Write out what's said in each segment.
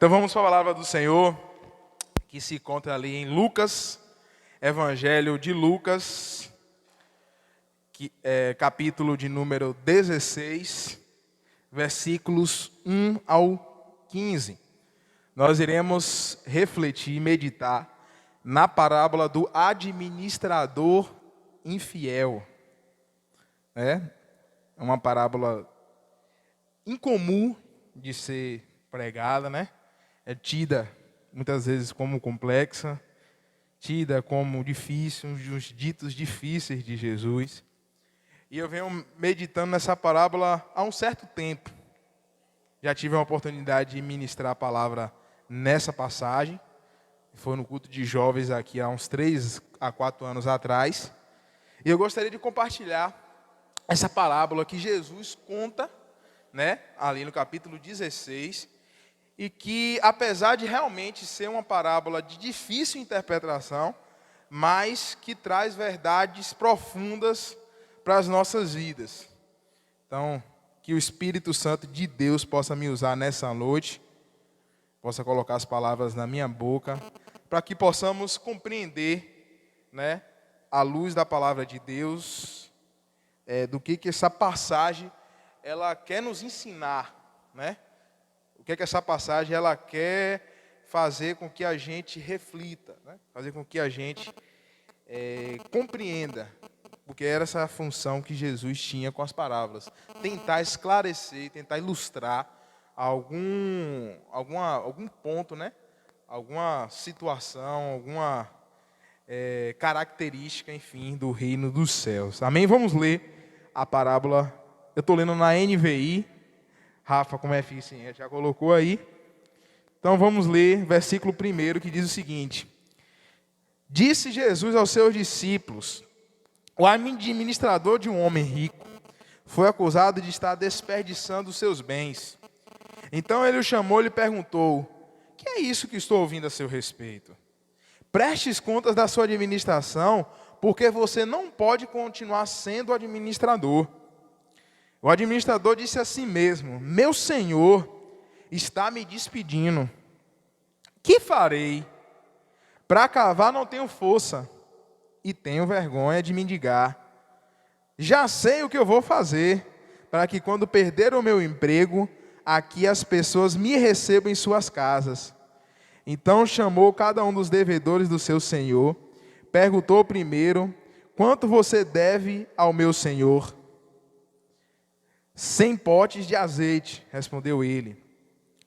Então vamos para a palavra do Senhor, que se encontra ali em Lucas, Evangelho de Lucas, capítulo de número 16, versículos 1 ao 15. Nós iremos refletir e meditar na parábola do administrador infiel. É uma parábola incomum de ser pregada, né? É tida muitas vezes como complexa, tida como difícil, um dos ditos difíceis de Jesus. E eu venho meditando nessa parábola há um certo tempo. Já tive a oportunidade de ministrar a palavra nessa passagem. Foi no culto de jovens aqui há uns 3 a 4 anos atrás. E eu gostaria de compartilhar essa parábola que Jesus conta, né, ali no capítulo 16, e que, apesar de realmente ser uma parábola de difícil interpretação, mas que traz verdades profundas para as nossas vidas. Então, que o Espírito Santo de Deus possa me usar nessa noite, possa colocar as palavras na minha boca, para que possamos compreender, né, à luz da palavra de Deus, do que essa passagem ela quer nos ensinar, né? O que essa passagem ela quer fazer com que a gente reflita, né? Fazer com que a gente compreenda, porque era essa a função que Jesus tinha com as parábolas, tentar esclarecer, tentar ilustrar algum ponto, né? Alguma situação, alguma característica, enfim, do reino dos céus. Amém? Vamos ler a parábola. Eu estou lendo na NVI. Rafa, como é eficiente, já colocou aí. Então vamos ler versículo 1 que diz o seguinte: Disse Jesus aos seus discípulos: O administrador de um homem rico foi acusado de estar desperdiçando os seus bens. Então ele o chamou e lhe perguntou: Que é isso que estou ouvindo a seu respeito? Prestes contas da sua administração, porque você não pode continuar sendo administrador. O administrador disse a si mesmo: Meu senhor está me despedindo. Que farei? Para cavar não tenho força e tenho vergonha de mendigar. Já sei o que eu vou fazer para que quando perder o meu emprego, aqui as pessoas me recebam em suas casas. Então chamou cada um dos devedores do seu senhor, perguntou primeiro: Quanto você deve ao meu senhor? 100 potes de azeite, respondeu ele.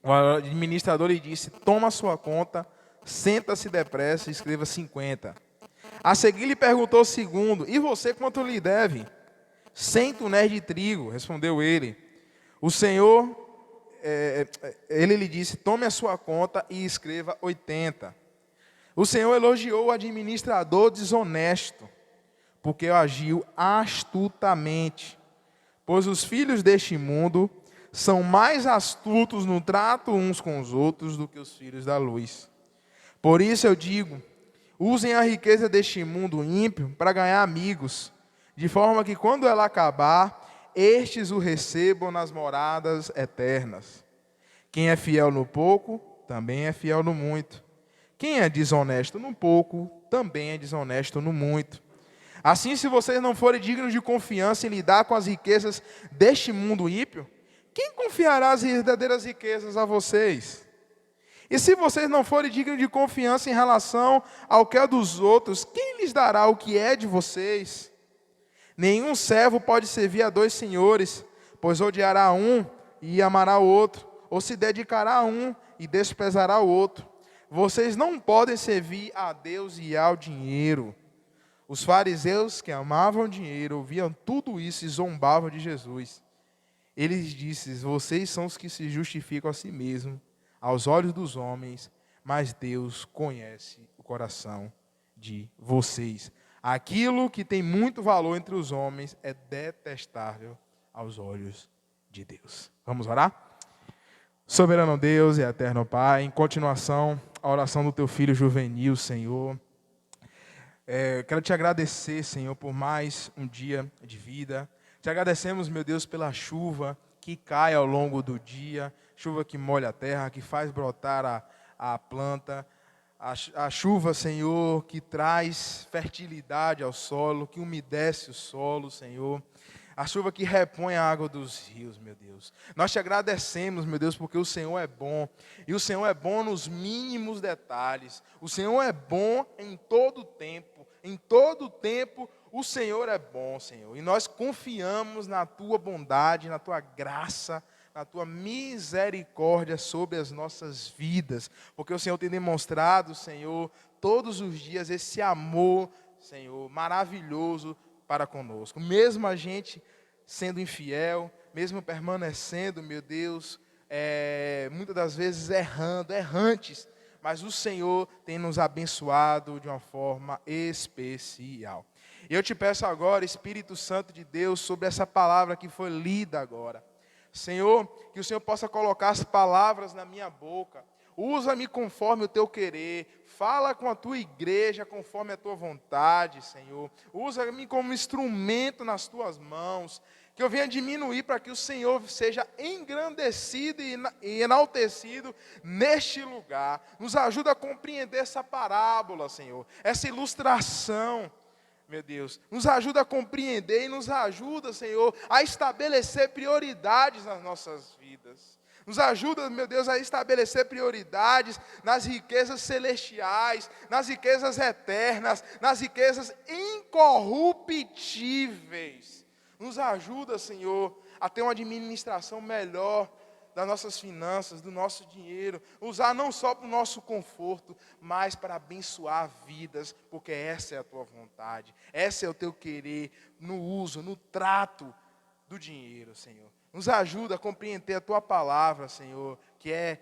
O administrador lhe disse: Toma a sua conta, senta-se depressa e escreva 50. A seguir lhe perguntou o segundo: E você quanto lhe deve? 100 tonéis de trigo, respondeu ele. O senhor, ele lhe disse: Tome a sua conta e escreva 80. O senhor elogiou o administrador desonesto, porque agiu astutamente. Pois os filhos deste mundo são mais astutos no trato uns com os outros do que os filhos da luz. Por isso eu digo, usem a riqueza deste mundo ímpio para ganhar amigos, de forma que quando ela acabar, estes o recebam nas moradas eternas. Quem é fiel no pouco, também é fiel no muito. Quem é desonesto no pouco, também é desonesto no muito. Assim, se vocês não forem dignos de confiança em lidar com as riquezas deste mundo ímpio, quem confiará as verdadeiras riquezas a vocês? E se vocês não forem dignos de confiança em relação ao que é dos outros, quem lhes dará o que é de vocês? Nenhum servo pode servir a 2 senhores, pois odiará um e amará o outro, ou se dedicará a um e desprezará o outro. Vocês não podem servir a Deus e ao dinheiro. Os fariseus que amavam dinheiro ouviam tudo isso e zombavam de Jesus. Ele lhes disse: Vocês são os que se justificam a si mesmos, aos olhos dos homens, mas Deus conhece o coração de vocês. Aquilo que tem muito valor entre os homens é detestável aos olhos de Deus. Vamos orar? Soberano Deus e eterno Pai, em continuação, a oração do teu filho juvenil, Senhor. Quero te agradecer, Senhor, por mais um dia de vida. Te agradecemos, meu Deus, pela chuva que cai ao longo do dia, chuva que molha a terra, que faz brotar a planta, a chuva, Senhor, que traz fertilidade ao solo, que umedece o solo, Senhor. A chuva que repõe a água dos rios, meu Deus. Nós te agradecemos, meu Deus, porque o Senhor é bom. E o Senhor é bom nos mínimos detalhes. O Senhor é bom em todo tempo. Em todo tempo, o Senhor é bom, Senhor. E nós confiamos na tua bondade, na tua graça, na tua misericórdia sobre as nossas vidas. Porque o Senhor tem demonstrado, Senhor, todos os dias esse amor, Senhor, maravilhoso para conosco. Mesmo a gente sendo infiel, mesmo permanecendo, meu Deus, muitas das vezes errantes, mas o Senhor tem nos abençoado de uma forma especial. E eu te peço agora, Espírito Santo de Deus, sobre essa palavra que foi lida agora. Senhor, que o Senhor possa colocar as palavras na minha boca. Usa-me conforme o teu querer. Fala com a tua igreja conforme a tua vontade, Senhor. Usa-me como instrumento nas tuas mãos. Que eu venha diminuir para que o Senhor seja engrandecido e enaltecido neste lugar. Nos ajuda a compreender essa parábola, Senhor. Essa ilustração, meu Deus. Nos ajuda a compreender e nos ajuda, Senhor, a estabelecer prioridades nas nossas vidas. Nos ajuda, meu Deus, a estabelecer prioridades nas riquezas celestiais, nas riquezas eternas, nas riquezas incorruptíveis. Nos ajuda, Senhor, a ter uma administração melhor das nossas finanças, do nosso dinheiro. Usar não só para o nosso conforto, mas para abençoar vidas, porque essa é a tua vontade. Esse é o teu querer no uso, no trato do dinheiro, Senhor. Nos ajuda a compreender a tua palavra, Senhor, que é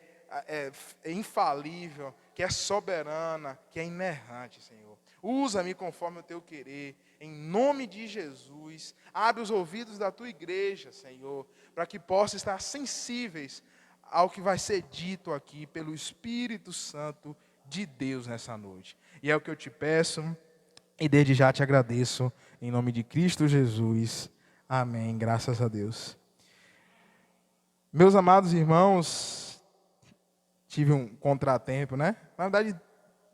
infalível, que é soberana, que é inerrante, Senhor. Usa-me conforme o teu querer, em nome de Jesus. Abre os ouvidos da tua igreja, Senhor, para que possa estar sensíveis ao que vai ser dito aqui pelo Espírito Santo de Deus nessa noite. E é o que eu te peço e desde já te agradeço, em nome de Cristo Jesus. Amém. Graças a Deus. Meus amados irmãos, tive um contratempo, né? Na verdade,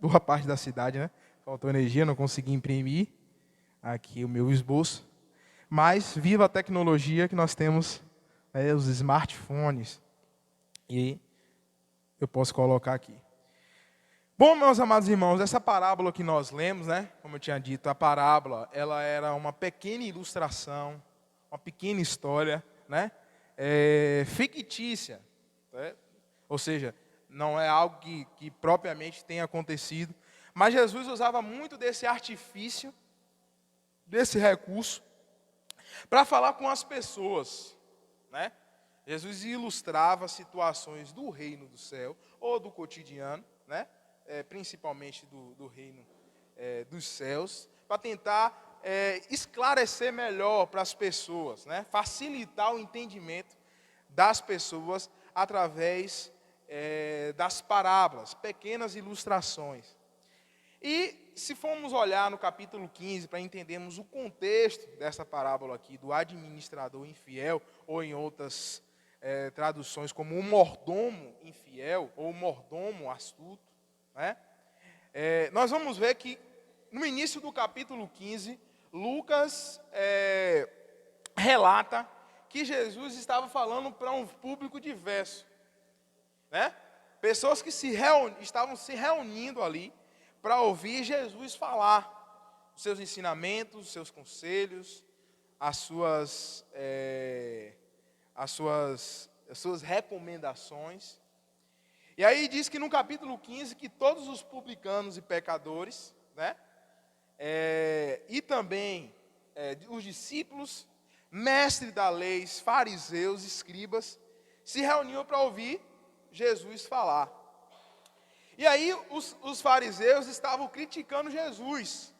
boa parte da cidade, né? Faltou energia, não consegui imprimir aqui o meu esboço. Mas viva a tecnologia que nós temos, né, os smartphones. E eu posso colocar aqui. Bom, meus amados irmãos, essa parábola que nós lemos, né? Como eu tinha dito, a parábola, ela era uma pequena ilustração, uma pequena história, né? Fictícia, né? Ou seja, não é algo que propriamente tenha acontecido, mas Jesus usava muito desse artifício, desse recurso, para falar com as pessoas, né? Jesus ilustrava situações do reino do céu, ou do cotidiano, né? Principalmente do reino dos céus, para tentar esclarecer melhor para as pessoas, né? Facilitar o entendimento das pessoas através das parábolas, pequenas ilustrações. E se formos olhar no capítulo 15 para entendermos o contexto dessa parábola aqui, do administrador infiel, ou em outras traduções como o mordomo infiel, ou o mordomo astuto, né? Nós vamos ver que no início do capítulo 15, Lucas relata que Jesus estava falando para um público diverso, né? Pessoas que estavam se reunindo ali para ouvir Jesus falar os seus ensinamentos, os seus conselhos, as suas recomendações. E aí diz que no capítulo 15 que todos os publicanos e pecadores, né, e também os discípulos, mestres da lei, fariseus, escribas, se reuniam para ouvir Jesus falar. E aí os fariseus estavam criticando Jesus.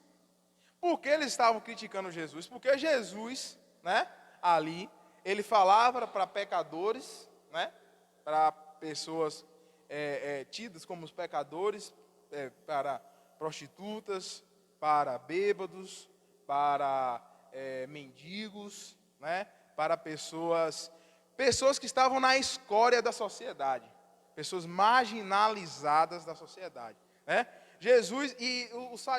Por que eles estavam criticando Jesus? Porque Jesus, né, ali, ele falava para pecadores, né, para pessoas tidas como os pecadores, para prostitutas, para bêbados, para mendigos, né, para pessoas pessoas que estavam na escória da sociedade, pessoas marginalizadas da sociedade, né? Jesus,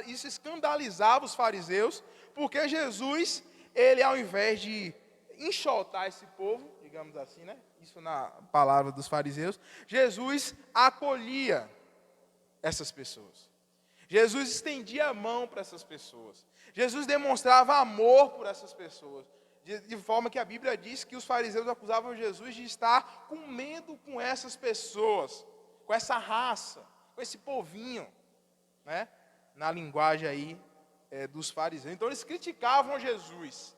isso escandalizava os fariseus, porque Jesus, ele ao invés de enxotar esse povo, digamos assim, né? Isso na palavra dos fariseus, Jesus acolhia essas pessoas. Jesus estendia a mão para essas pessoas. Jesus demonstrava amor por essas pessoas. De forma que a Bíblia diz que os fariseus acusavam Jesus de estar comendo com essas pessoas, com essa raça, com esse povinho, né? Na linguagem aí dos fariseus. Então eles criticavam Jesus.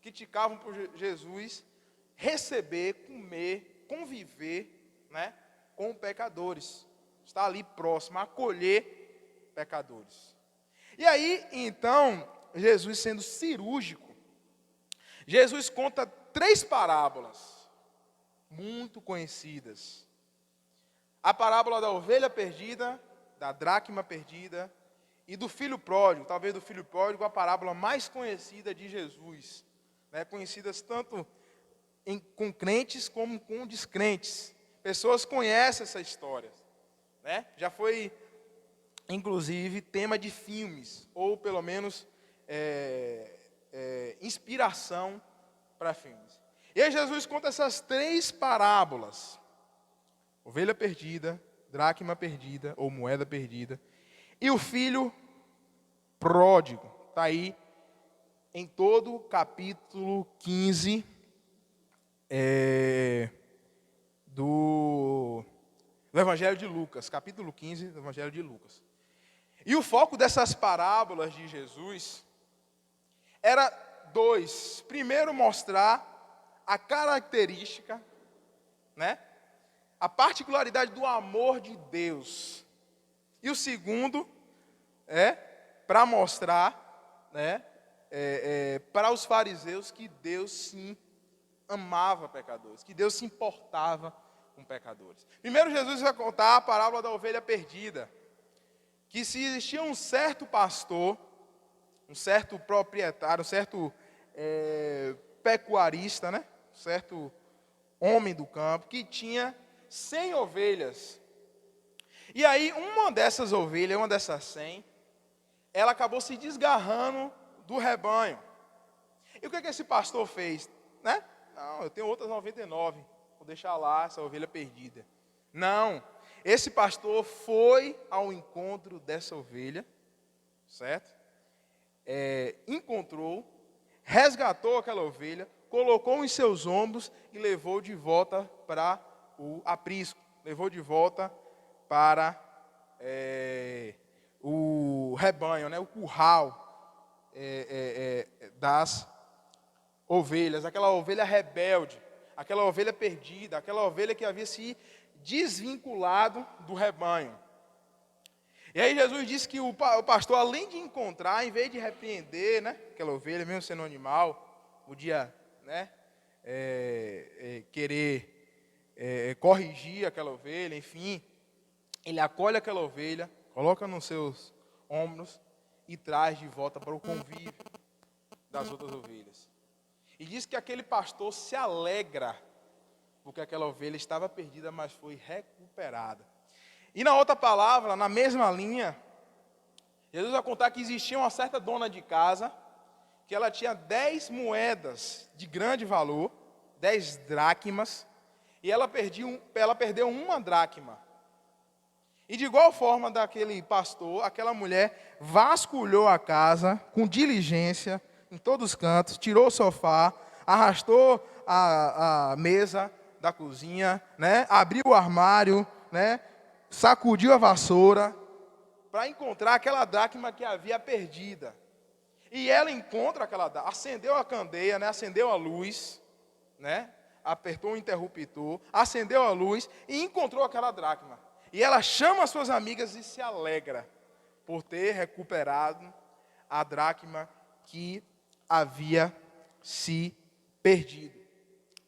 Criticavam por Jesus receber, comer, conviver, né, com pecadores. Estar ali próximo, acolher pecadores. E aí, então, Jesus sendo cirúrgico, Jesus conta 3 parábolas muito conhecidas. A parábola da ovelha perdida, da dracma perdida e do filho pródigo. Talvez do filho pródigo a parábola mais conhecida de Jesus, né? Conhecidas tanto com crentes como com descrentes. Pessoas conhecem essa história, né? Já foi, inclusive, tema de filmes, ou pelo menos inspiração para filmes. E aí Jesus conta essas 3 parábolas: ovelha perdida, dracma perdida, ou moeda perdida, e o filho pródigo. Está aí em todo o capítulo 15 do Evangelho de Lucas, capítulo 15 do Evangelho de Lucas. E o foco dessas parábolas de Jesus era 2. Primeiro, mostrar a característica, né, a particularidade do amor de Deus. E o segundo para mostrar, né, para os fariseus que Deus sim amava pecadores, que Deus se importava com pecadores. Primeiro, Jesus vai contar a parábola da ovelha perdida, que se existia um certo pastor, um certo proprietário, um certo pecuarista, né? Um certo homem do campo, que tinha 100 ovelhas. E aí, uma dessas ovelhas, uma dessas 100, ela acabou se desgarrando do rebanho. E o que esse pastor fez? Né? Não, eu tenho outras 99, vou deixar lá essa ovelha perdida. Não, esse pastor foi ao encontro dessa ovelha, certo? Encontrou, resgatou aquela ovelha, colocou em seus ombros e levou de volta para o aprisco, levou de volta para o rebanho, né, o curral das ovelhas, aquela ovelha rebelde, aquela ovelha perdida, aquela ovelha que havia se desvinculado do rebanho. E aí Jesus disse que o pastor, além de encontrar, em vez de repreender, né, aquela ovelha, mesmo sendo animal, podia, né, querer corrigir aquela ovelha, enfim, ele acolhe aquela ovelha, coloca nos seus ombros e traz de volta para o convívio das outras ovelhas. E diz que aquele pastor se alegra porque aquela ovelha estava perdida, mas foi recuperada. E na outra palavra, na mesma linha, Jesus vai contar que existia uma certa dona de casa, que ela tinha 10 moedas de grande valor, 10 dracmas, e ela perdeu uma dracma. E de igual forma daquele pastor, aquela mulher vasculhou a casa com diligência, em todos os cantos, tirou o sofá, arrastou a mesa da cozinha, né? Abriu o armário, né? Sacudiu a vassoura para encontrar aquela dracma que havia perdida. E ela encontra aquela dracma, acendeu a candeia, né? Acendeu a luz, né? Apertou o interruptor, acendeu a luz e encontrou aquela dracma. E ela chama as suas amigas e se alegra por ter recuperado a dracma que havia se perdido.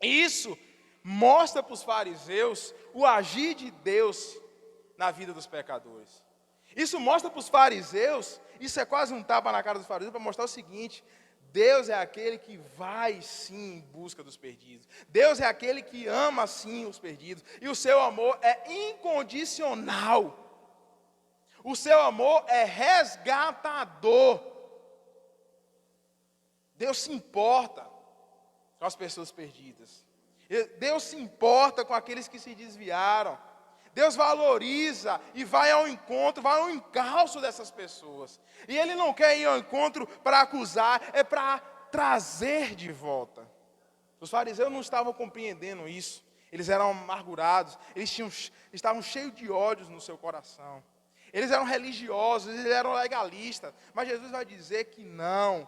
Isso mostra para os fariseus o agir de Deus na vida dos pecadores. Isso mostra para os fariseus, isso é quase um tapa na cara dos fariseus para mostrar o seguinte: Deus é aquele que vai sim em busca dos perdidos. Deus é aquele que ama sim os perdidos. E o seu amor é incondicional. O seu amor é resgatador. Deus se importa com as pessoas perdidas. Deus se importa com aqueles que se desviaram. Deus valoriza e vai ao encontro, vai ao encalço dessas pessoas. E Ele não quer ir ao encontro para acusar, é para trazer de volta. Os fariseus não estavam compreendendo isso. Eles eram amargurados, estavam cheios de ódios no seu coração. Eles eram religiosos, eles eram legalistas. Mas Jesus vai dizer que não.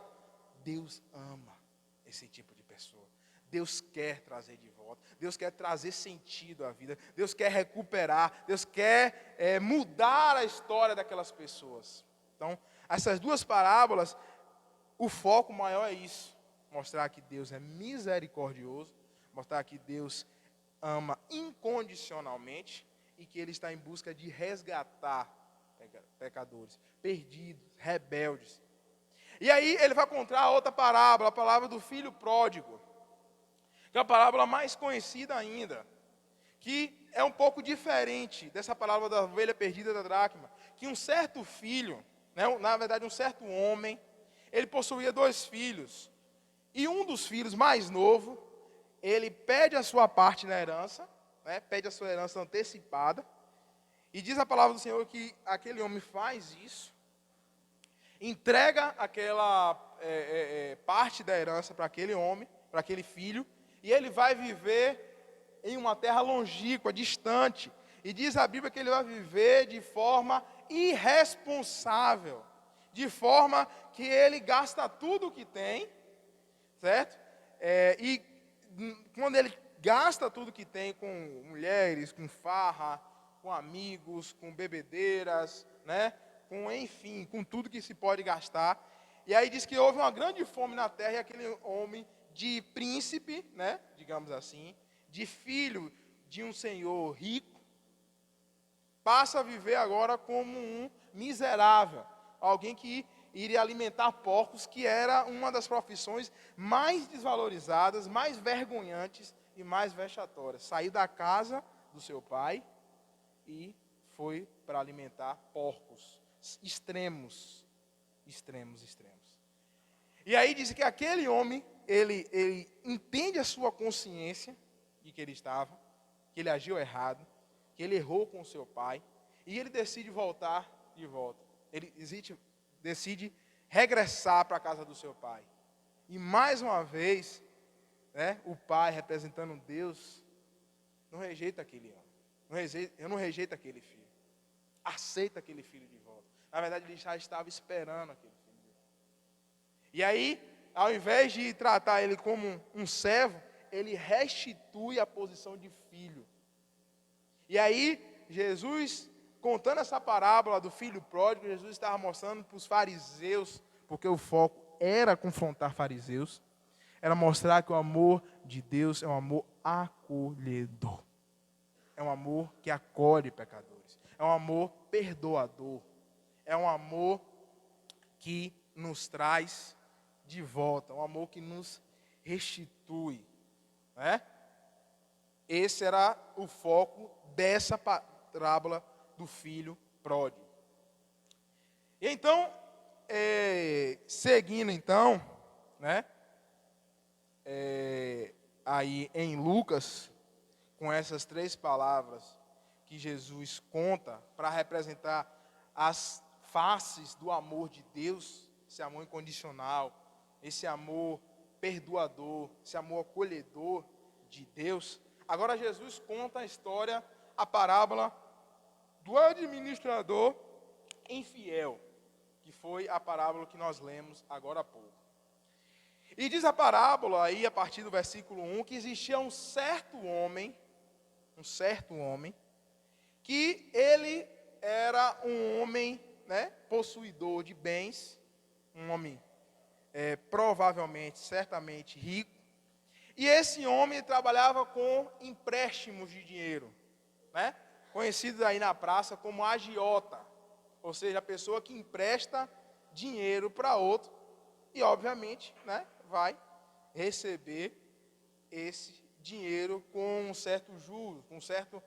Deus ama esse tipo de pessoa. Deus quer trazer de volta. Deus quer trazer sentido à vida. Deus quer recuperar. Deus quer mudar a história daquelas pessoas. Então, essas duas parábolas, o foco maior é isso. Mostrar que Deus é misericordioso. Mostrar que Deus ama incondicionalmente. E que Ele está em busca de resgatar pecadores, perdidos, rebeldes. E aí ele vai contar outra parábola, a parábola do filho pródigo, que é a parábola mais conhecida ainda, que é um pouco diferente dessa parábola da ovelha perdida da dracma, que um certo filho, na verdade um certo homem, ele possuía 2 filhos, e um dos filhos mais novo, ele pede a sua parte na herança, pede a sua herança antecipada, e diz a palavra do Senhor que aquele homem faz isso, entrega aquela parte da herança para aquele homem, para aquele filho, e ele vai viver em uma terra longínqua, distante. E diz a Bíblia que ele vai viver de forma irresponsável, de forma que ele gasta tudo o que tem, certo? E quando ele gasta tudo que tem com mulheres, com farra, com amigos, com bebedeiras, enfim, com tudo que se pode gastar. E aí diz que houve uma grande fome na terra e aquele homem de príncipe, digamos assim, de filho de um senhor rico, passa a viver agora como um miserável, alguém que iria alimentar porcos, que era uma das profissões mais desvalorizadas, mais vergonhantes e mais vexatórias. Saiu da casa do seu pai e foi para alimentar porcos. Extremos. E aí diz que aquele homem, ele entende a sua consciência de que ele estava, que ele agiu errado, que ele errou com o seu pai, e ele decide voltar de volta. Ele decide regressar para a casa do seu pai. E mais uma vez, o pai, representando Deus, não rejeita aquele homem. Eu não rejeito aquele filho. Aceita aquele filho de volta. Na verdade, ele já estava esperando aquele filho de volta. E aí, ao invés de tratar ele como um servo, ele restitui a posição de filho. E aí, Jesus, contando essa parábola do filho pródigo, Jesus estava mostrando para os fariseus, porque o foco era confrontar fariseus, era mostrar que o amor de Deus é um amor acolhedor. É um amor que acolhe pecadores. É um amor perdoador. É um amor que nos traz de volta. Um amor que nos restitui. Esse era o foco dessa parábola do filho pródigo. E então, seguindo então, aí em Lucas, com essas 3 palavras que Jesus conta para representar as faces do amor de Deus, esse amor incondicional, esse amor perdoador, esse amor acolhedor de Deus. Agora Jesus conta a história, a parábola do administrador infiel, que foi a parábola que nós lemos agora há pouco. E diz a parábola aí, a partir do versículo 1, que existia um certo homem, que ele era um homem, possuidor de bens, um homem provavelmente, certamente rico, e esse homem trabalhava com empréstimos de dinheiro, conhecido aí na praça como agiota, ou seja, a pessoa que empresta dinheiro para outro, e, obviamente, né, vai receber esse dinheiro com um certo juro, com um certo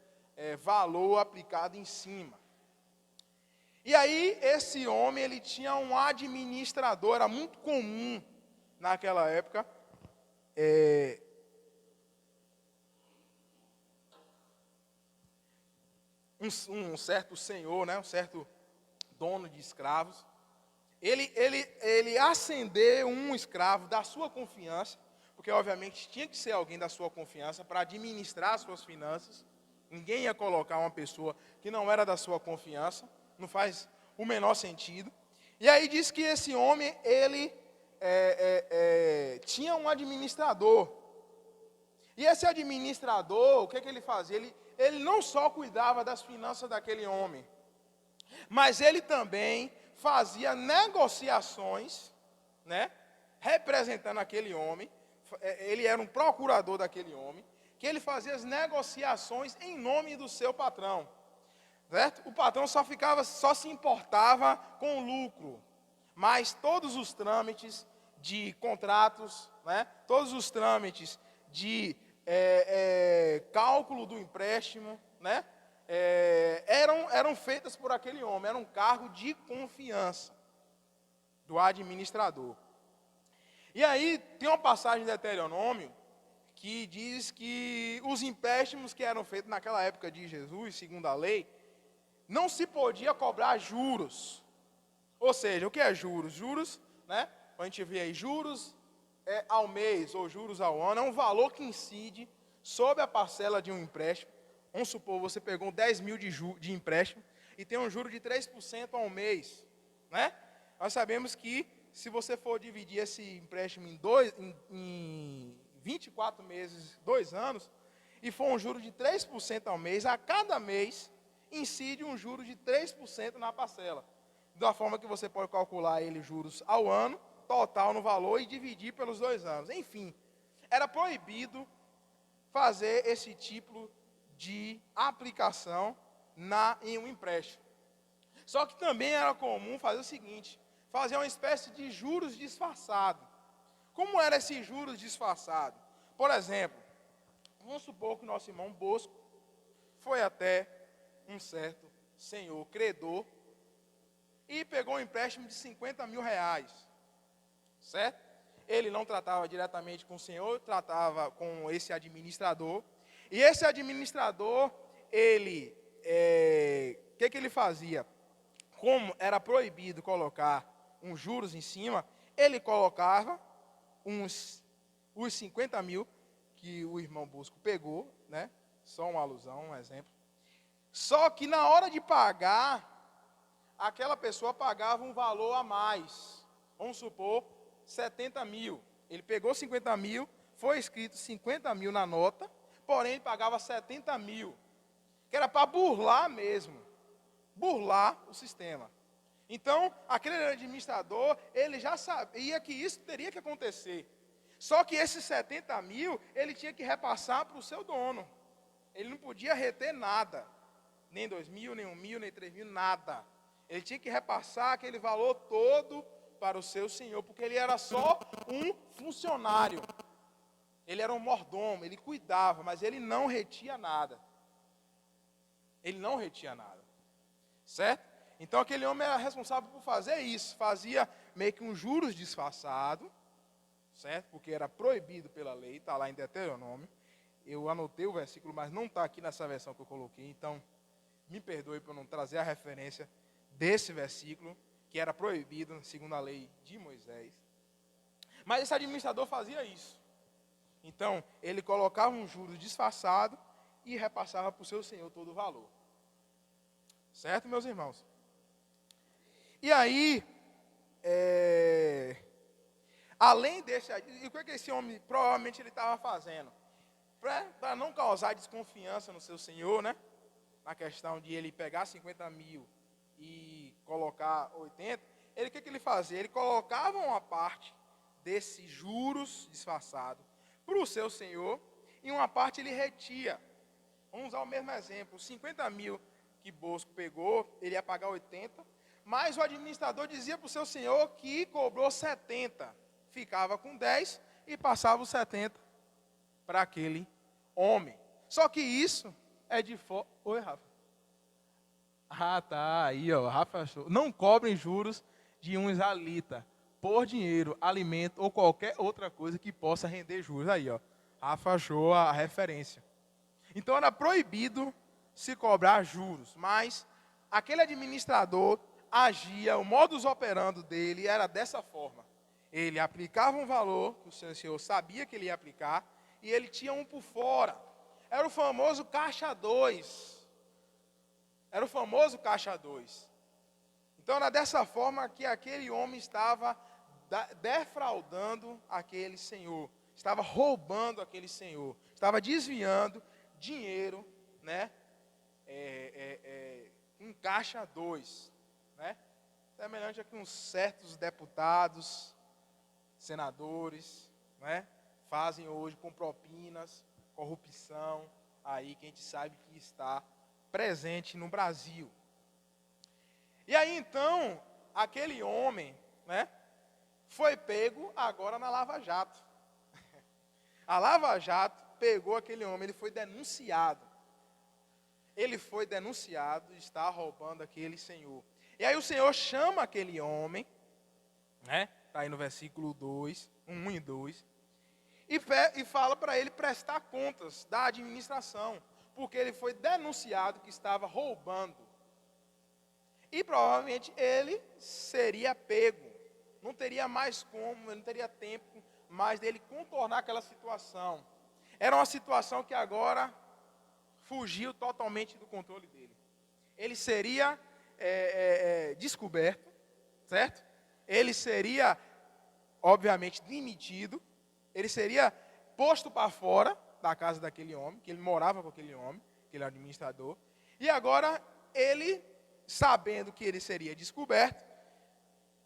valor aplicado em cima. E aí, esse homem, ele tinha um administrador, era muito comum naquela época, um certo senhor, né, um certo dono de escravos, ele acendeu um escravo da sua confiança, porque obviamente tinha que ser alguém da sua confiança para administrar as suas finanças. Ninguém ia colocar uma pessoa que não era da sua confiança, não faz o menor sentido. E aí diz que esse homem, ele tinha um administrador. E esse administrador, o que ele fazia? Ele não só cuidava das finanças daquele homem, mas ele também fazia negociações, né, representando aquele homem. Ele era um procurador daquele homem, que ele fazia as negociações em nome do seu patrão, certo? O patrão só se importava com o lucro, mas todos os trâmites de contratos, né, todos os trâmites de cálculo do empréstimo, né, eram feitas por aquele homem, era um cargo de confiança do administrador. E aí tem uma passagem de Deuteronômio que diz que os empréstimos que eram feitos naquela época de Jesus, segundo a lei, não se podia cobrar juros. Ou seja, o que é juros? Juros, né, a gente vê aí, juros ao mês ou juros ao ano, é um valor que incide sobre a parcela de um empréstimo. Vamos supor, você pegou 10 mil de empréstimo e tem um juro de 3% ao mês, né? Nós sabemos que se você for dividir esse empréstimo em 24 meses, 2 anos, e for um juro de 3% ao mês, a cada mês incide um juro de 3% na parcela. Da forma que você pode calcular ele juros ao ano, total no valor, e dividir pelos 2 anos. Enfim, era proibido fazer esse tipo de aplicação em um empréstimo. Só que também era comum fazer o seguinte, fazer uma espécie de juros disfarçado. Como era esse juros disfarçado? Por exemplo, vamos supor que o nosso irmão Bosco foi até um certo senhor credor e pegou um empréstimo de 50 mil reais, certo? Ele não tratava diretamente com o senhor, tratava com esse administrador. E esse administrador, o que ele fazia? Como era proibido colocar uns juros em cima, ele colocava os 50 mil que o irmão Bosco pegou, né? Só uma alusão, um exemplo. Só que na hora de pagar, aquela pessoa pagava um valor a mais. Vamos supor, 70 mil. Ele pegou 50 mil, foi escrito 50 mil na nota, porém ele pagava 70 mil. Que era para burlar mesmo. Burlar o sistema. Então, aquele administrador, ele já sabia que isso teria que acontecer. Só que esses 70 mil, ele tinha que repassar para o seu dono. Ele não podia reter nada. Nem 2 mil, nem 1 mil, nem 3 mil, nada. Ele tinha que repassar aquele valor todo para o seu senhor, porque ele era só um funcionário. Ele era um mordomo, ele cuidava, mas ele não retia nada. Ele não retia nada. Certo? Então aquele homem era responsável por fazer isso. Fazia meio que um juros disfarçado, certo? Porque era proibido pela lei, está lá em Deuteronômio. Eu anotei o versículo, mas não está aqui nessa versão que eu coloquei, então me perdoe por não trazer a referência desse versículo, que era proibido segundo a lei de Moisés. Mas esse administrador fazia isso. Então, ele colocava um juros disfarçado e repassava para o seu senhor todo o valor. Certo, meus irmãos? E aí, além desse, e o que esse homem provavelmente ele estava fazendo? Para não causar desconfiança no seu senhor, né? Na questão de ele pegar 50 mil e colocar 80, o que ele fazia? Ele colocava uma parte desses juros disfarçados para o seu senhor e uma parte ele retia. Vamos usar o mesmo exemplo, 50 mil que Bosco pegou, ele ia pagar 80, Mas o administrador dizia para o seu senhor que cobrou 70. Ficava com 10 e passava os 70 para aquele homem. Só que isso é de fora. Oi, Rafa. Ah, tá. Aí, ó. Rafa achou. Não cobrem juros de um israelita por dinheiro, alimento ou qualquer outra coisa que possa render juros. Aí, ó. Rafa achou a referência. Então era proibido se cobrar juros, mas aquele administrador agia, o modus operandi dele era dessa forma. Ele aplicava um valor que o seu senhor sabia que ele ia aplicar e ele tinha um por fora. Era o famoso caixa 2. Era o famoso caixa 2. Então era dessa forma que aquele homem estava defraudando aquele senhor, estava roubando aquele senhor, estava desviando dinheiro, né? Um caixa 2, né? Semelhante a que uns certos deputados, senadores, né? Fazem hoje com propinas, corrupção, aí que a gente sabe que está presente no Brasil. E aí então, aquele homem, né? Foi pego agora na Lava Jato. A Lava Jato pegou aquele homem, ele foi denunciado. Ele foi denunciado de estar roubando aquele senhor. E aí o Senhor chama aquele homem, né? Está aí no versículo 2, 1 e 2. E fala para ele prestar contas da administração. Porque ele foi denunciado que estava roubando. E provavelmente ele seria pego. Não teria mais como, ele não teria tempo mais dele contornar aquela situação. Era uma situação que agora fugiu totalmente do controle dele. Ele seria descoberto, certo? Ele seria, obviamente, demitido. Ele seria posto para fora da casa daquele homem, que ele morava com aquele homem, que ele era administrador. E agora, ele, sabendo que ele seria descoberto,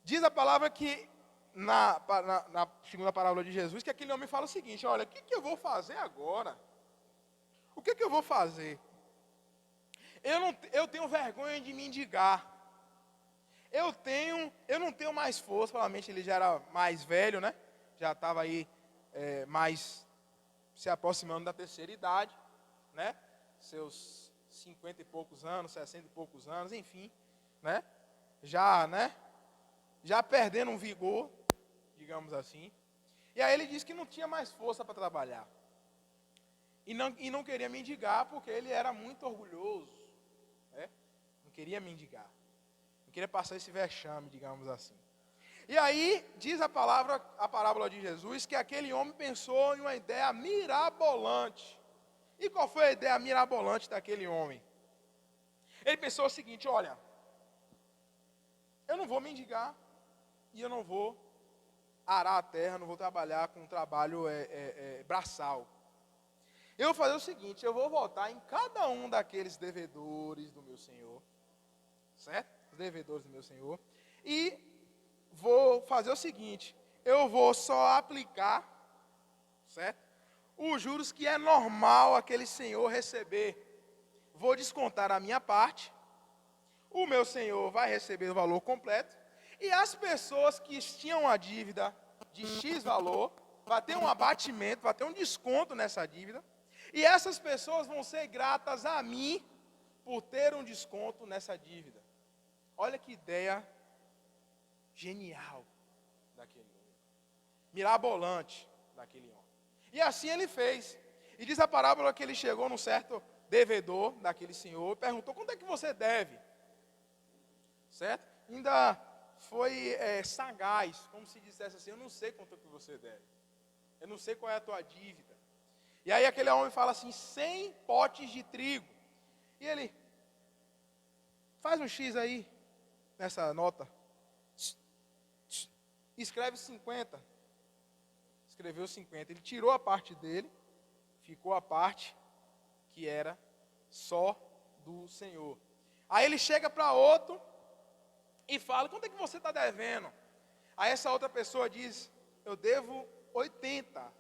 diz a palavra que, na segunda parábola de Jesus, que aquele homem fala o seguinte: olha, o que eu vou fazer agora? O que eu vou fazer? Eu tenho vergonha de mendigar. Eu não tenho mais força. Provavelmente ele já era mais velho, né? Já estava aí mais se aproximando da terceira idade, né? Seus 50 e poucos anos, 60 e poucos anos, enfim, né? Já perdendo um vigor, digamos assim. E aí ele disse que não tinha mais força para trabalhar. E não queria mendigar porque ele era muito orgulhoso, né? Não queria mendigar. Não queria passar esse vexame, digamos assim. E aí diz a parábola de Jesus, que aquele homem pensou em uma ideia mirabolante. E qual foi a ideia mirabolante daquele homem? Ele pensou o seguinte: olha, eu não vou mendigar e eu não vou arar a terra, não vou trabalhar com um trabalho braçal. Eu vou fazer o seguinte: eu vou votar em cada um daqueles devedores do meu Senhor, certo? Os devedores do meu Senhor. E vou fazer o seguinte: eu vou só aplicar, certo? Os juros que é normal aquele senhor receber. Vou descontar a minha parte. O meu senhor vai receber o valor completo. E as pessoas que tinham a dívida de X valor, vai ter um abatimento, vai ter um desconto nessa dívida. E essas pessoas vão ser gratas a mim por ter um desconto nessa dívida. Olha que ideia genial daquele homem. Mirabolante daquele homem. E assim ele fez. E diz a parábola que ele chegou num certo devedor daquele senhor e perguntou: quanto é que você deve? Certo? Ainda foi sagaz, como se dissesse assim: eu não sei quanto é que você deve. Eu não sei qual é a tua dívida. E aí aquele homem fala assim: 100 potes de trigo. E ele: faz um X aí, nessa nota. Escreve 50. Escreveu 50. Ele tirou a parte dele, ficou a parte que era só do Senhor. Aí ele chega para outro e fala: quanto é que você está devendo? Aí essa outra pessoa diz: eu devo 80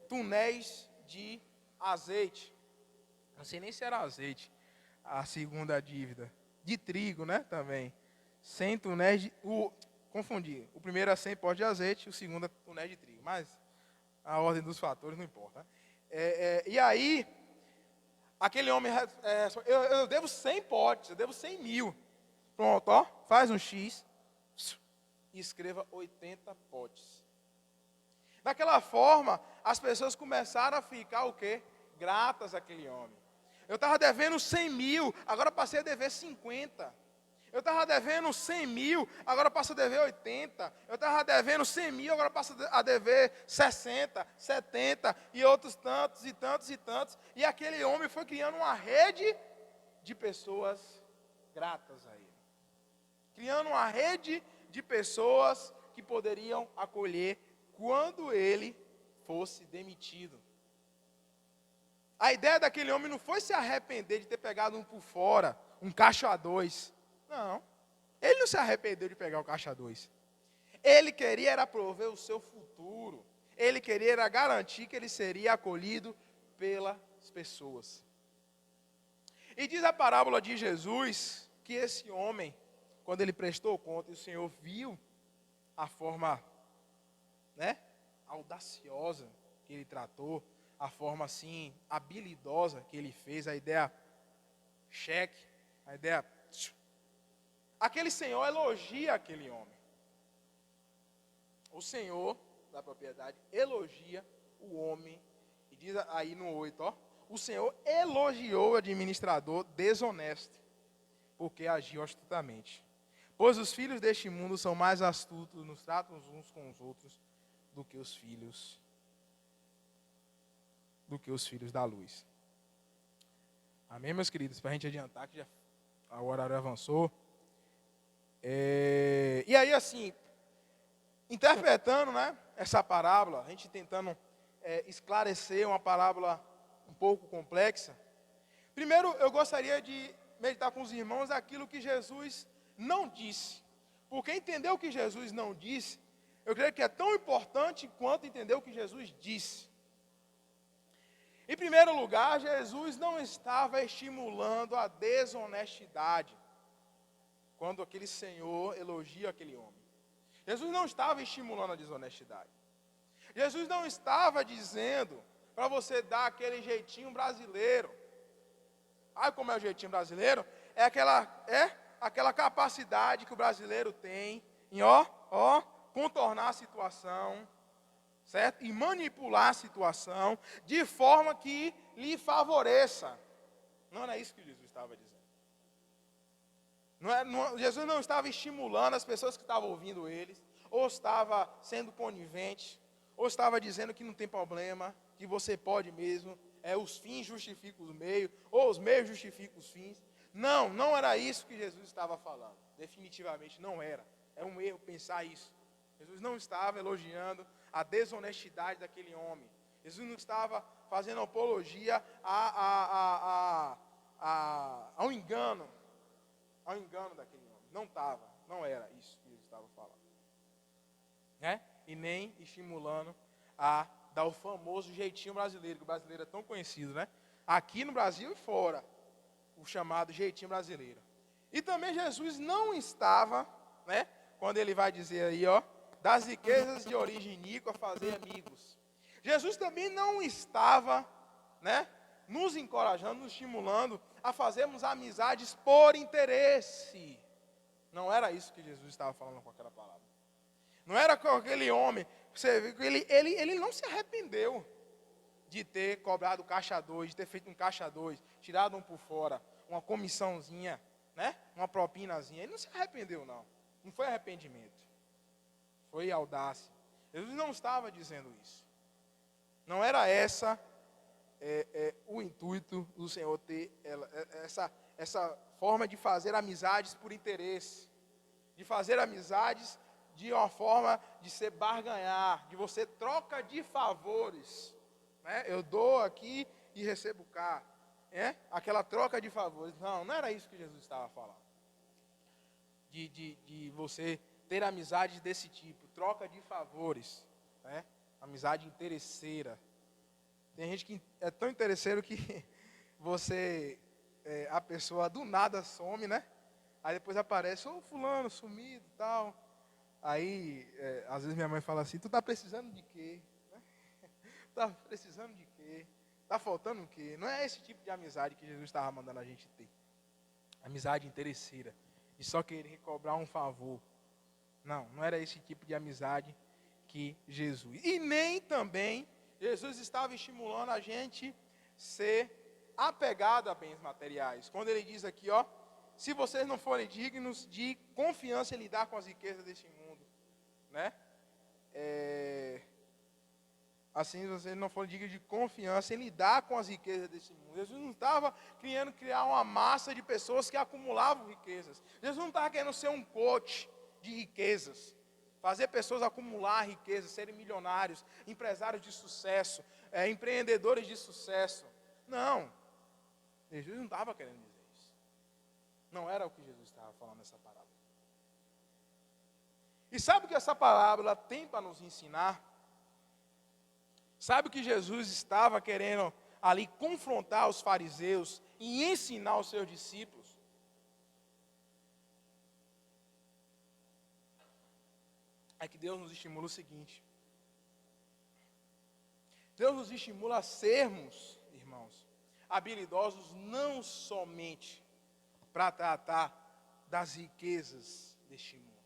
tonéis de azeite. Não sei nem se era azeite, a segunda dívida. de trigo, né, também. 100 tonéis de... Confundi. O primeiro é 100 potes de azeite, o segundo é tonéis de trigo. Mas a ordem dos fatores não importa. E aí, aquele homem, eu devo 100 potes, eu devo 100 mil. Pronto, ó, faz um X e escreva 80 potes. Daquela forma, as pessoas começaram a ficar o quê? Gratas àquele homem. Eu estava devendo 100 mil, agora passei a dever 50. Eu estava devendo 100 mil, agora passo a dever 80. Eu estava devendo 100 mil, agora passo a dever 60, 70 e outros tantos e tantos e tantos. E aquele homem foi criando uma rede de pessoas gratas a ele. Criando uma rede de pessoas que poderiam acolher quando ele fosse demitido. A ideia daquele homem não foi se arrepender de ter pegado um por fora, um caixa a dois. Não, ele não se arrependeu de pegar o caixa 2. Ele queria era prover o seu futuro. Ele queria era garantir que ele seria acolhido pelas pessoas. E diz a parábola de Jesus que esse homem, quando ele prestou conta e o Senhor viu a forma, né, audaciosa que ele tratou, a forma assim habilidosa que ele fez, a ideia cheque, a ideia... Aquele senhor elogia aquele homem. O senhor da propriedade elogia o homem. E diz aí no 8, ó. O senhor elogiou o administrador desonesto, porque agiu astutamente. Pois os filhos deste mundo são mais astutos nos tratos uns com os outros do que os filhos da luz. Amém, meus queridos? Para a gente adiantar, que já o horário avançou. E aí, assim, interpretando, né, essa parábola, a gente tentando esclarecer uma parábola um pouco complexa. Primeiro, eu gostaria de meditar com os irmãos aquilo que Jesus não disse. Porque entender o que Jesus não disse, eu creio que é tão importante quanto entender o que Jesus disse. Em primeiro lugar, Jesus não estava estimulando a desonestidade quando aquele senhor elogia aquele homem. Jesus não estava estimulando a desonestidade. Jesus não estava dizendo para você dar aquele jeitinho brasileiro. Ah, como é o jeitinho brasileiro? É aquela capacidade que o brasileiro tem em, contornar a situação, certo? E manipular a situação de forma que lhe favoreça. Não era isso que Jesus estava dizendo. Jesus não estava estimulando as pessoas que estavam ouvindo eles, ou estava sendo conivente, ou estava dizendo que não tem problema, que você pode mesmo, os fins justificam os meios, ou os meios justificam os fins. Não era isso que Jesus estava falando. Definitivamente não era. É um erro pensar isso. Jesus não estava elogiando a desonestidade daquele homem. Jesus não estava fazendo apologia ao engano. Ao engano daquele homem. Não era isso que Jesus estava falando. Né? E nem estimulando a dar o famoso jeitinho brasileiro, que o brasileiro é tão conhecido, né? Aqui no Brasil e fora, o chamado jeitinho brasileiro. E também Jesus não estava, né? Quando ele vai dizer aí, das riquezas de origem iníqua fazer amigos. Jesus também não estava, né, nos encorajando, nos estimulando a fazermos amizades por interesse. Não era isso que Jesus estava falando com aquela palavra. Não era com aquele homem. Você viu que ele não se arrependeu de ter cobrado caixa 2, de ter feito um caixa 2, tirado um por fora, uma comissãozinha, né, uma propinazinha. Ele não se arrependeu, não. Não foi arrependimento. Foi audácia. Jesus não estava dizendo isso. Não era essa o intuito do Senhor ter essa forma de fazer amizades por interesse. De fazer amizades de uma forma de ser barganhar, de você troca de favores. Né? Eu dou aqui e recebo cá. Aquela troca de favores. Não era isso que Jesus estava falando. De você ter amizades desse tipo, troca de favores, né? Amizade interesseira. Tem gente que é tão interesseiro que a pessoa do nada some, né? Aí depois aparece, ô fulano, sumido e tal. Aí, às vezes minha mãe fala assim, tu tá precisando de quê? Tá precisando de quê? Tá faltando o quê? Não é esse tipo de amizade que Jesus estava mandando a gente ter. Amizade interesseira. De só querer cobrar um favor. Não, não era esse tipo de amizade que Jesus. E nem também Jesus estava estimulando a gente ser apegado a bens materiais. Quando ele diz aqui, ó, se vocês não forem dignos de confiança em lidar com as riquezas deste mundo, né? Assim, vocês não forem dignos de confiança em lidar com as riquezas desse mundo. Jesus não estava querendo criar uma massa de pessoas que acumulavam riquezas. Jesus não estava querendo ser um coach de riquezas. Fazer pessoas acumular riquezas, serem milionários, empresários de sucesso, empreendedores de sucesso. Não. Jesus não estava querendo dizer isso. Não era o que Jesus estava falando nessa parábola. E sabe o que essa parábola tem para nos ensinar? Sabe o que Jesus estava querendo ali confrontar os fariseus e ensinar os seus discípulos? É que Deus nos estimula o seguinte. Deus nos estimula a sermos, irmãos, habilidosos não somente para tratar das riquezas deste mundo,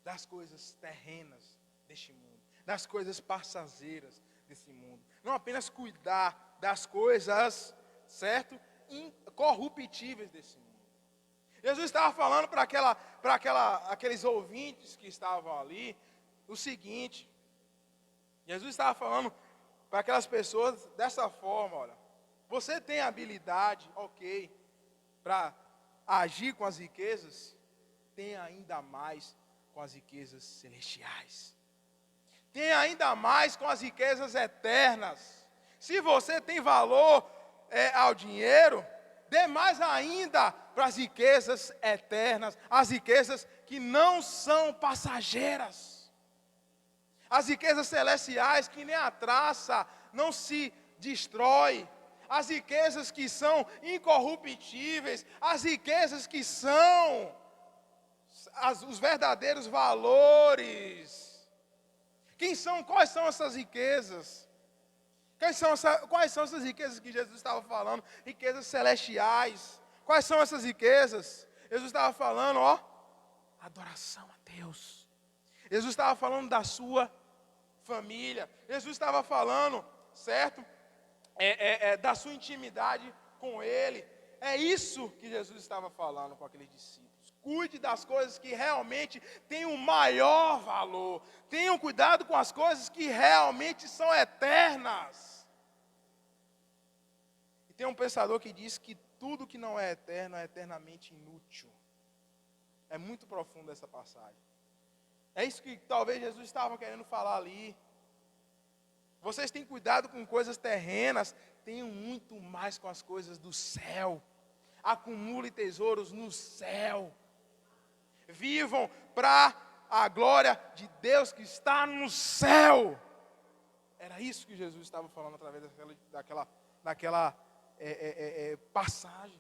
das coisas terrenas deste mundo, das coisas passageiras desse mundo. Não apenas cuidar das coisas, certo? Incorruptíveis desse mundo. Jesus estava falando para aqueles ouvintes que estavam ali, o seguinte. Jesus estava falando para aquelas pessoas dessa forma, olha. Você tem habilidade, ok, para agir com as riquezas? Tem ainda mais com as riquezas celestiais. Tem ainda mais com as riquezas eternas. Se você tem valor ao dinheiro, dê mais ainda para as riquezas eternas, as riquezas que não são passageiras. As riquezas celestiais que nem a traça não se destrói. As riquezas que são incorruptíveis, as riquezas que são os verdadeiros valores. Quais são essas riquezas? Quais são essas riquezas que Jesus estava falando? Riquezas celestiais. Quais são essas riquezas? Jesus estava falando, ó, adoração a Deus. Jesus estava falando da sua família. Jesus estava falando, certo? Da sua intimidade com Ele. É isso que Jesus estava falando com aqueles discípulos. Cuide das coisas que realmente têm o maior valor. Tenham cuidado com as coisas que realmente são eternas. E tem um pensador que diz que tudo que não é eterno é eternamente inútil. É muito profundo essa passagem. É isso que talvez Jesus estava querendo falar ali. Vocês têm cuidado com coisas terrenas, tenham muito mais com as coisas do céu. Acumule tesouros no céu. Vivam para a glória de Deus que está no céu. Era isso que Jesus estava falando através daquela passagem,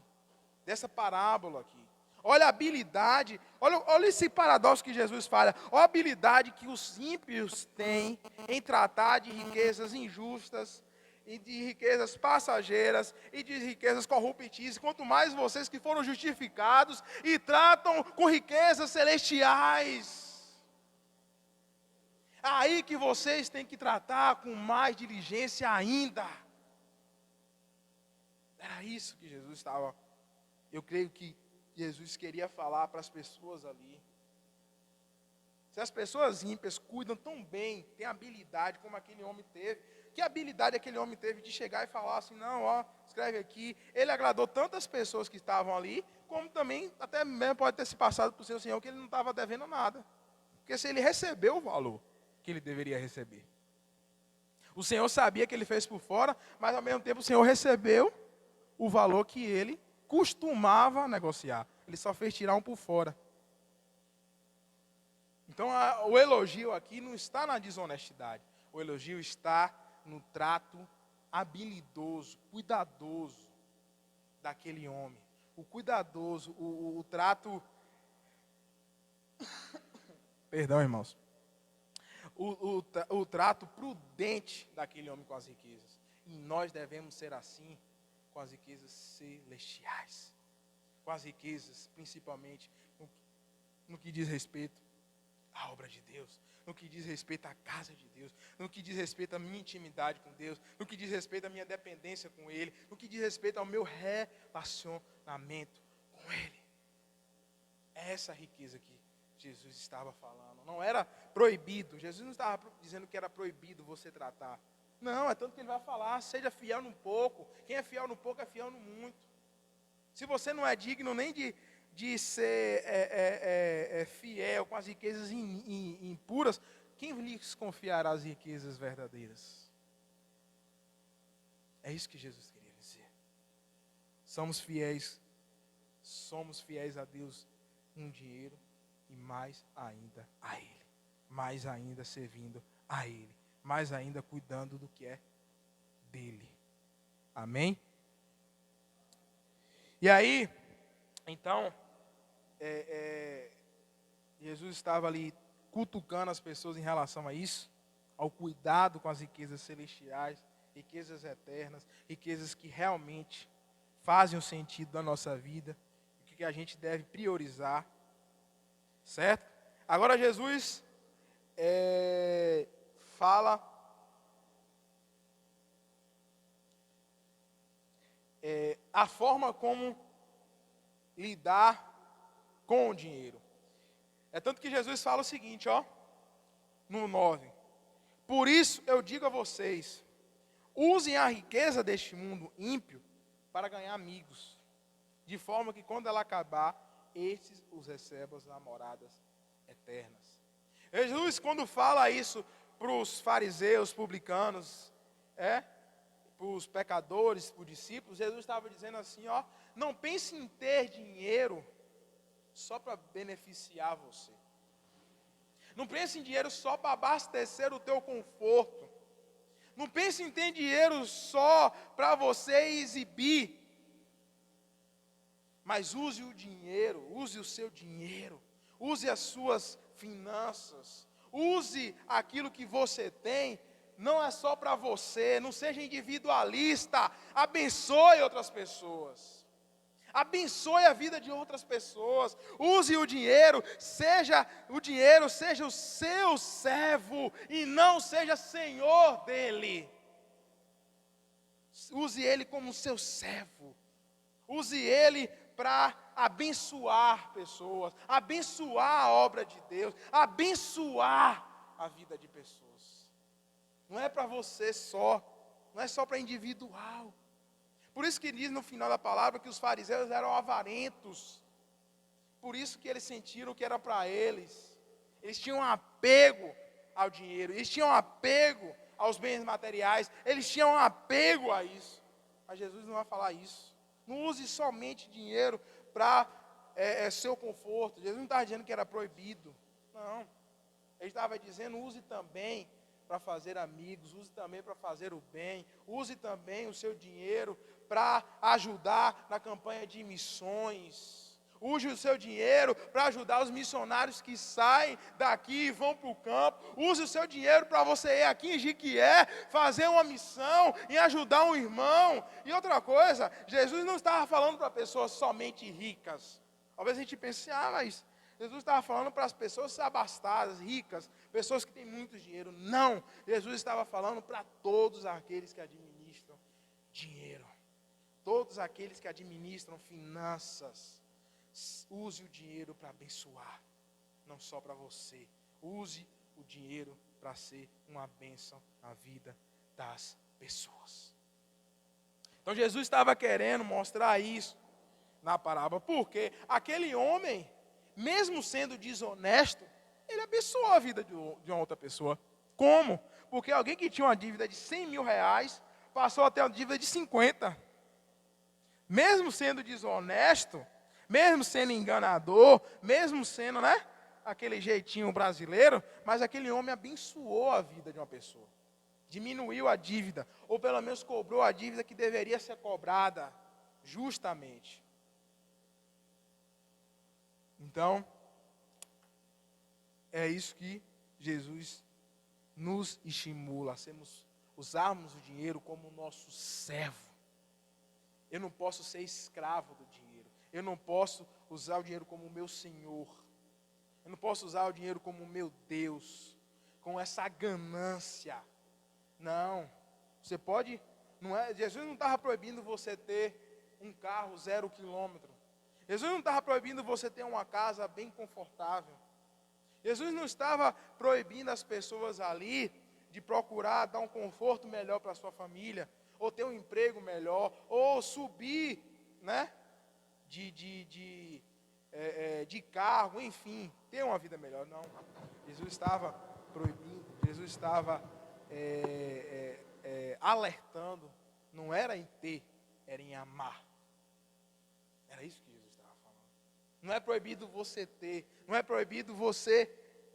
dessa parábola aqui. Olha a habilidade, olha esse paradoxo que Jesus fala. Olha a habilidade que os ímpios têm em tratar de riquezas injustas, e de riquezas passageiras, e de riquezas corruptíveis. Quanto mais vocês que foram justificados e tratam com riquezas celestiais. Aí que vocês têm que tratar com mais diligência ainda. Era isso que Jesus estava, eu creio que Jesus queria falar para as pessoas ali. Se as pessoas ímpias cuidam tão bem, têm habilidade como aquele homem teve, que habilidade aquele homem teve de chegar e falar assim, não, ó, escreve aqui. Ele agradou tantas pessoas que estavam ali, como também, até mesmo pode ter se passado para o seu Senhor, que ele não estava devendo nada. Porque se ele recebeu o valor que ele deveria receber. O Senhor sabia que ele fez por fora, mas ao mesmo tempo o Senhor recebeu o valor que ele costumava negociar. Ele só fez tirar um por fora. Então o elogio aqui não está na desonestidade. O elogio está no trato habilidoso, cuidadoso daquele homem. O cuidadoso, o trato Perdão, irmãos. O trato prudente daquele homem com as riquezas. E nós devemos ser assim com as riquezas celestiais. Com as riquezas, principalmente, no que diz respeito à obra de Deus. No que diz respeito à casa de Deus. No que diz respeito à minha intimidade com Deus. No que diz respeito à minha dependência com Ele. No que diz respeito ao meu relacionamento com Ele. É essa riqueza que Jesus estava falando. Não era proibido. Jesus não estava dizendo que era proibido você tratar. Não, é tanto que ele vai falar, seja fiel no pouco. Quem é fiel no pouco é fiel no muito. Se você não é digno nem de ser fiel com as riquezas impuras, quem lhes confiará as riquezas verdadeiras? É isso que Jesus queria dizer. Somos fiéis a Deus no dinheiro e mais ainda a Ele. Mais ainda servindo a Ele. Mais ainda cuidando do que é dele. Amém? E aí, então, Jesus estava ali cutucando as pessoas em relação a isso, ao cuidado com as riquezas celestiais, riquezas eternas, riquezas que realmente fazem o sentido da nossa vida, o que a gente deve priorizar, certo? Agora Jesus fala a forma como lidar com o dinheiro. É tanto que Jesus fala o seguinte, no 9. Por isso eu digo a vocês, usem a riqueza deste mundo ímpio para ganhar amigos, de forma que quando ela acabar, estes os recebam as namoradas eternas. Jesus, quando fala isso para os fariseus, publicanos, para os pecadores, para os discípulos, Jesus estava dizendo assim, não pense em ter dinheiro só para beneficiar você. Não pense em dinheiro só para abastecer o teu conforto. Não pense em ter dinheiro só para você exibir. Mas use o dinheiro, use o seu dinheiro, use as suas finanças, use aquilo que você tem, não é só para você, não seja individualista, abençoe outras pessoas. Abençoe a vida de outras pessoas. Use o dinheiro seja o seu servo e não seja senhor dele. Use ele como seu servo. Use ele para abençoar pessoas, abençoar a obra de Deus, abençoar a vida de pessoas. Não é para você só, não é só para individual. Por isso que diz no final da palavra que os fariseus eram avarentos. Por isso que eles sentiram que era para eles. Eles tinham um apego ao dinheiro, eles tinham um apego aos bens materiais, eles tinham um apego a isso. Mas Jesus não vai falar isso. Não use somente dinheiro para seu conforto. Jesus não estava dizendo que era proibido. Não. Ele estava dizendo, use também para fazer amigos, use também para fazer o bem, use também o seu dinheiro para ajudar na campanha de missões. Use o seu dinheiro para ajudar os missionários que saem daqui e vão para o campo. Use o seu dinheiro para você ir aqui em Jiquié, fazer uma missão e ajudar um irmão. E outra coisa, Jesus não estava falando para pessoas somente ricas. Talvez a gente pense, mas Jesus estava falando para as pessoas abastadas, ricas, pessoas que têm muito dinheiro. Não, Jesus estava falando para todos aqueles que administram dinheiro. Todos aqueles que administram finanças. Use o dinheiro para abençoar, não só para você. Use o dinheiro para ser uma bênção na vida das pessoas. Então Jesus estava querendo mostrar isso na parábola, porque aquele homem, mesmo sendo desonesto, ele abençoou a vida de uma outra pessoa. Como? Porque alguém que tinha uma dívida de 100 mil reais, passou a ter uma dívida de 50. Mesmo sendo desonesto, mesmo sendo enganador, mesmo sendo, aquele jeitinho brasileiro, mas aquele homem abençoou a vida de uma pessoa. Diminuiu a dívida, ou pelo menos cobrou a dívida que deveria ser cobrada justamente. Então, É isso que Jesus nos estimula, usarmos o dinheiro como nosso servo. Eu não posso ser escravo do dinheiro. Eu não posso usar o dinheiro como o meu Senhor. Eu não posso usar o dinheiro como o meu Deus, com essa ganância. Não. Você pode, Jesus não estava proibindo você ter um carro 0 quilômetro. Jesus não estava proibindo você ter uma casa bem confortável. Jesus não estava proibindo as pessoas ali de procurar dar um conforto melhor para a sua família, ou ter um emprego melhor, ou subir, né, de cargo, enfim, ter uma vida melhor. Não, Jesus estava proibindo, Jesus estava alertando, não era em ter, era em amar. Era isso que Jesus estava falando. Não é proibido você ter, não é proibido você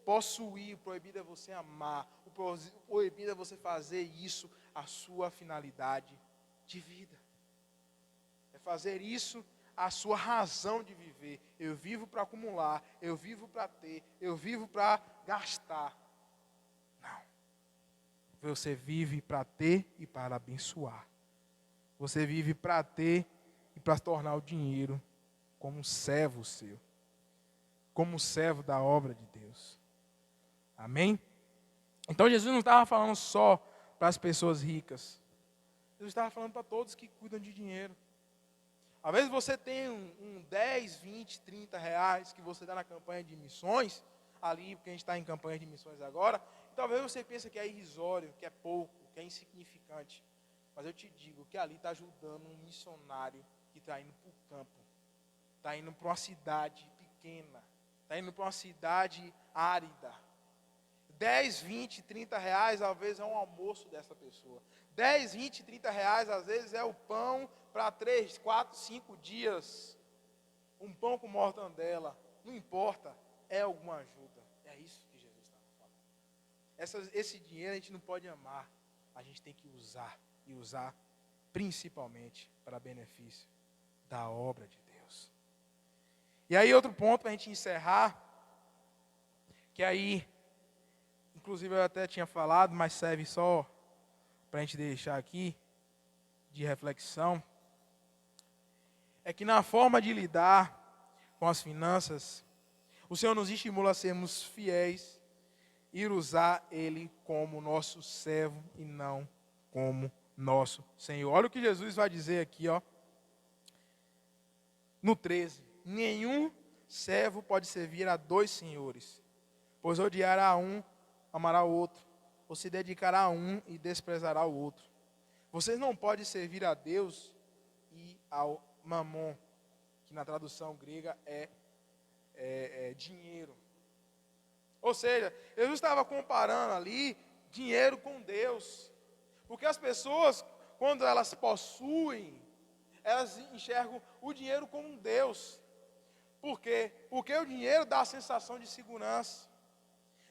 possuir, o proibido é você amar, o proibido é você fazer isso a sua finalidade de vida. É fazer isso a sua razão de viver. Eu vivo para acumular, eu vivo para ter, eu vivo para gastar. Não. Você vive para ter e para abençoar. Você vive para ter e para tornar o dinheiro como um servo seu, como um servo da obra de Deus. Amém? Então Jesus não estava falando só para as pessoas ricas. Jesus estava falando para todos que cuidam de dinheiro. Às vezes você tem um 10, 20, 30 reais que você dá na campanha de missões, ali, porque a gente está em campanha de missões agora, e talvez você pense que é irrisório, que é pouco, que é insignificante. Mas eu te digo que ali está ajudando um missionário que está indo para o campo, está indo para uma cidade pequena, está indo para uma cidade árida. 10, 20, 30 reais, às vezes é um almoço dessa pessoa. 10, 20, 30 reais, às vezes é o pão para 3, 4, 5 dias. Um pão com mortandela. Não importa, é alguma ajuda. É isso que Jesus está falando. Esse dinheiro a gente não pode amar. A gente tem que usar. E usar principalmente para benefício da obra de Deus. E aí outro ponto para a gente encerrar, que aí, inclusive eu até tinha falado, mas serve só para a gente deixar aqui, de reflexão, é que na forma de lidar com as finanças, o Senhor nos estimula a sermos fiéis e usar Ele como nosso servo e não como nosso Senhor. Olha o que Jesus vai dizer aqui, ó, no 13. Nenhum servo pode servir a 2 senhores, pois odiará um, amará o outro, ou se dedicará a um e desprezará o outro. Vocês não podem servir a Deus e ao mamon, que na tradução grega é dinheiro. Ou seja, Jesus estava comparando ali dinheiro com Deus. Porque as pessoas, quando elas possuem, elas enxergam o dinheiro como um Deus. Por quê? Porque o dinheiro dá a sensação de segurança.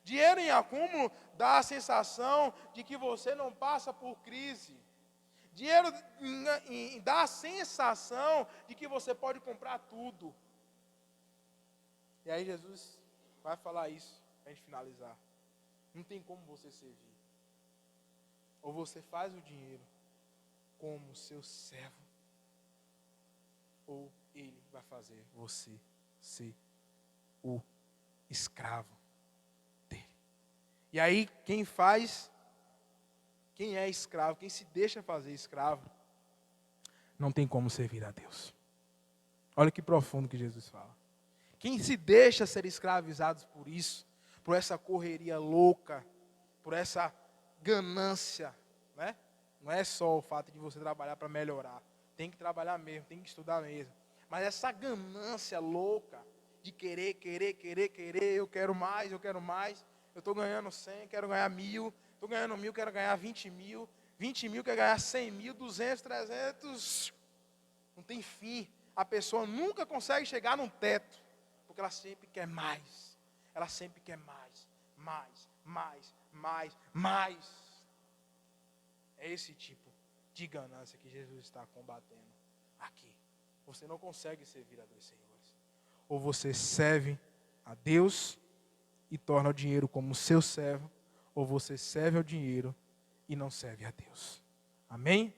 Dinheiro em acúmulo dá a sensação de que você não passa por crise. Dinheiro dá a sensação de que você pode comprar tudo. E aí Jesus vai falar isso para a gente finalizar. Não tem como você servir. Ou você faz o dinheiro como seu servo, ou ele vai fazer você ser o escravo dele. E aí quem é escravo, quem se deixa fazer escravo, não tem como servir a Deus. Olha que profundo que Jesus fala. Quem se deixa ser escravizado por isso, por essa correria louca, por essa ganância, né? Não é só o fato de você trabalhar para melhorar. Tem que trabalhar mesmo, tem que estudar mesmo. Mas essa ganância louca de querer, eu quero mais. Eu estou ganhando 100, quero ganhar 1.000. Estou ganhando 1.000, quero ganhar 20 mil. 20 mil, quero ganhar 100 mil, 200, 300. Não tem fim. A pessoa nunca consegue chegar num teto. Porque ela sempre quer mais. Ela sempre quer mais. É esse tipo de ganância que Jesus está combatendo aqui. Você não consegue servir a 2 senhores. Ou você serve a Deus e torna o dinheiro como seu servo, ou você serve ao dinheiro e não serve a Deus. Amém?